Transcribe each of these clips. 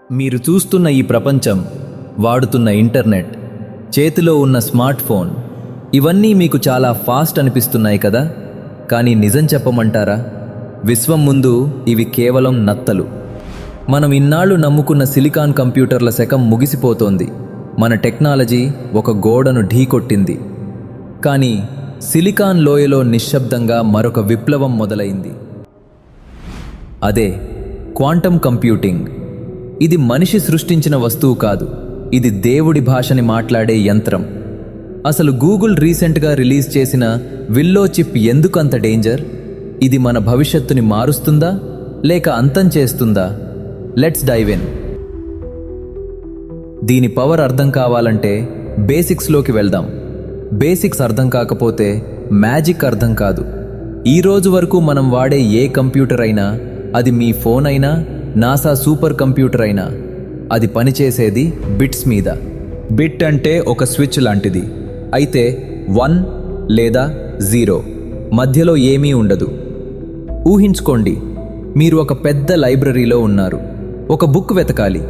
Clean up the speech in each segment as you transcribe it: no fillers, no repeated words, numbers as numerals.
మీరు చూస్తున్న ఈ ప్రపంచం, వాడుతున్న ఇంటర్నెట్, చేతిలో ఉన్న స్మార్ట్ ఫోన్, ఇవన్నీ మీకు చాలా ఫాస్ట్ అనిపిస్తున్నాయి కదా? కానీ నిజం చెప్పమంటారా? విశ్వం ముందు ఇవి కేవలం నత్తలు. మనం ఇన్నాళ్ళు నమ్ముకున్న సిలికాన్ కంప్యూటర్ల శకం ముగిసిపోతోంది. మన టెక్నాలజీ ఒక గోడను ఢీకొట్టింది. కానీ సిలికాన్ లోయలో నిశ్శబ్దంగా మరొక విప్లవం మొదలైంది. అదే క్వాంటమ్ కంప్యూటింగ్. ఇది మనిషి సృష్టించిన వస్తువు కాదు, ఇది దేవుడి భాషని మాట్లాడే యంత్రం. అసలు గూగుల్ రీసెంట్గా రిలీజ్ చేసిన విల్లో చిప్ ఎందుకంత డేంజర్? ఇది మన భవిష్యత్తుని మారుస్తుందా లేక అంతం చేస్తుందా? Let's dive in. దీని పవర్ అర్థం కావాలంటే బేసిక్స్లోకి వెళ్దాం. బేసిక్స్ అర్థం కాకపోతే మ్యాజిక్ అర్థం కాదు. ఈ రోజు వరకు మనం వాడే ఏ కంప్యూటర్ అయినా, అది మీ ఫోన్ అయినా, నాసా సూపర్ కంప్యూటర్ అయినా, అది పనిచేసేది బిట్స్ మీద. బిట్ అంటే ఒక స్విచ్ లాంటిది. అయితే 1 లేదా 0 మధ్యలో ఏమీ ఉండదు. ఊహించుకోండి, మీరు ఒక పెద్ద లైబ్రరీలో ఉన్నారు. ఒక బుక్ వెతకాలి.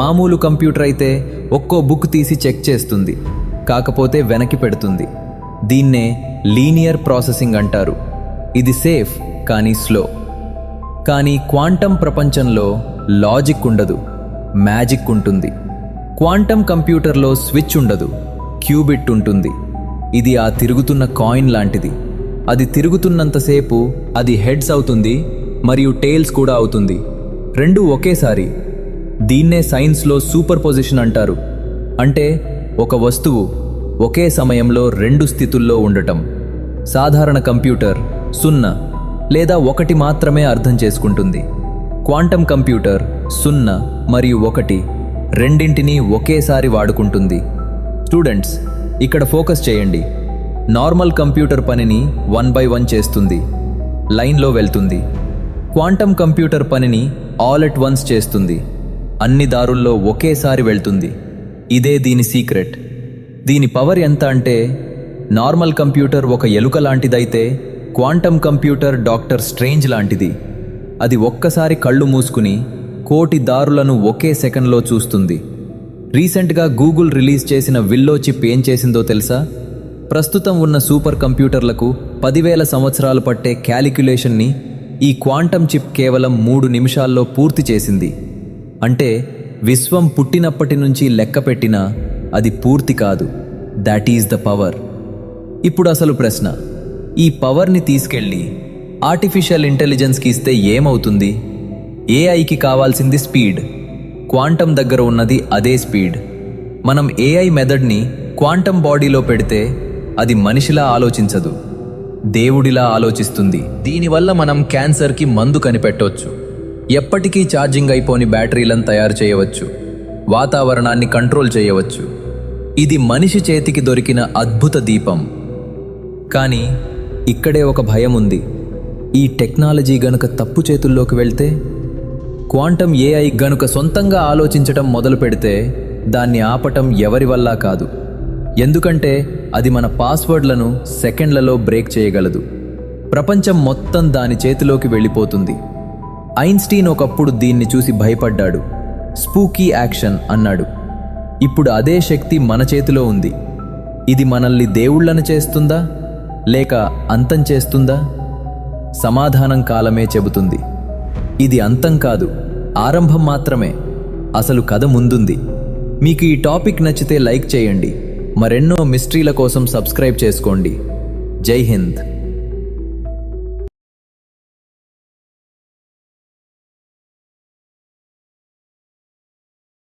మామూలు కంప్యూటర్ అయితే ఒక్కో బుక్ తీసి చెక్ చేస్తుంది, కాకపోతే వెనక్కి పెడుతుంది. దీన్నే లీనియర్ ప్రాసెసింగ్ అంటారు. ఇది సేఫ్ కానీ స్లో. కానీ క్వాంటమ్ ప్రపంచంలో లాజిక్ ఉండదు, మ్యాజిక్ ఉంటుంది. క్వాంటమ్ కంప్యూటర్లో స్విచ్ ఉండదు, క్యూబిట్ ఉంటుంది. ఇది ఆ తిరుగుతున్న కాయిన్ లాంటిది. అది తిరుగుతున్నంతసేపు అది హెడ్స్ అవుతుంది మరియు టెయిల్స్ కూడా అవుతుంది, రెండు ఒకేసారి. దీన్నే సైన్స్లో సూపర్ పొజిషన్ అంటారు. అంటే ఒక వస్తువు ఒకే సమయంలో రెండు స్థితుల్లో ఉండటం. సాధారణ కంప్యూటర్ 0 లేదా 1 మాత్రమే అర్థం చేసుకుంటుంది. క్వాంటమ్ కంప్యూటర్ 0 మరియు 1 రెండింటినీ ఒకేసారి వాడుకుంటుంది. స్టూడెంట్స్, ఇక్కడ ఫోకస్ చేయండి. నార్మల్ కంప్యూటర్ పనిని 1 by 1 చేస్తుంది, లైన్లో వెళ్తుంది. క్వాంటమ్ కంప్యూటర్ పనిని ఆల్ ఎట్ వన్స్ చేస్తుంది, అన్ని దారుల్లో ఒకేసారి వెళ్తుంది. ఇదే దీని సీక్రెట్. దీని పవర్ ఎంత అంటే, నార్మల్ కంప్యూటర్ ఒక ఎలుక లాంటిదైతే క్వాంటమ్ కంప్యూటర్ డాక్టర్ స్ట్రేంజ్ లాంటిది. అది ఒక్కసారి కళ్ళు మూసుకుని 1,000,000 దారులను ఒకే సెకండ్లో చూస్తుంది. రీసెంట్గా గూగుల్ రిలీజ్ చేసిన విల్లో చిప్ ఏం చేసిందో తెలుసా? ప్రస్తుతం ఉన్న సూపర్ కంప్యూటర్లకు 10,000 సంవత్సరాలు పట్టే క్యాలిక్యులేషన్ని ఈ క్వాంటమ్ చిప్ కేవలం 3 నిమిషాల్లో పూర్తి చేసింది. అంటే విశ్వం పుట్టినప్పటి నుంచి లెక్క పెట్టినా అది పూర్తి కాదు. That is the power. ఇప్పుడు అసలు ప్రశ్న, ఈ పవర్ని తీసుకెళ్ళి ఆర్టిఫిషియల్ ఇంటెలిజెన్స్కి ఇస్తే ఏమవుతుంది? ఏఐకి కావాల్సింది స్పీడ్. క్వాంటమ్ దగ్గర ఉన్నది అదే స్పీడ్. మనం ఏఐ మెథడ్ని క్వాంటమ్ బాడీలో పెడితే అది మనిషిలా ఆలోచించదు, దేవుడిలా ఆలోచిస్తుంది. దీనివల్ల మనం క్యాన్సర్కి మందు కనిపెట్టవచ్చు, ఎప్పటికీ ఛార్జింగ్ అయిపోని బ్యాటరీలను తయారు చేయవచ్చు, వాతావరణాన్ని కంట్రోల్ చేయవచ్చు. ఇది మనిషి చేతికి దొరికిన అద్భుత దీపం. కానీ ఇక్కడే ఒక భయం ఉంది. ఈ టెక్నాలజీ గనుక తప్పు చేతుల్లోకి వెళ్తే, క్వాంటమ్ ఏఐ గనుక సొంతంగా ఆలోచించటం మొదలు పెడితే, దాన్ని ఆపటం ఎవరి వల్ల కాదు. ఎందుకంటే అది మన పాస్వర్డ్లను సెకండ్లలో బ్రేక్ చేయగలదు. ప్రపంచం మొత్తం దాని చేతిలోకి వెళ్ళిపోతుంది. ఐన్స్టీన్ ఒకప్పుడు దీన్ని చూసి భయపడ్డాడు, స్పూకీ యాక్షన్ అన్నాడు. ఇప్పుడు అదే శక్తి మన చేతిలో ఉంది. ఇది మనల్ని దేవుళ్ళను చేస్తుందా లేక అంతం చేస్తుందా? సమాధానం కాలమే చెబుతుంది. ఇది అంతం కాదు, ఆరంభం మాత్రమే. అసలు కథ ముందుంది. మీకు ఈ టాపిక్ నచ్చితే లైక్ చేయండి. మరెన్నో మిస్టరీల కోసం సబ్స్క్రైబ్ చేసుకోండి. జై హింద్.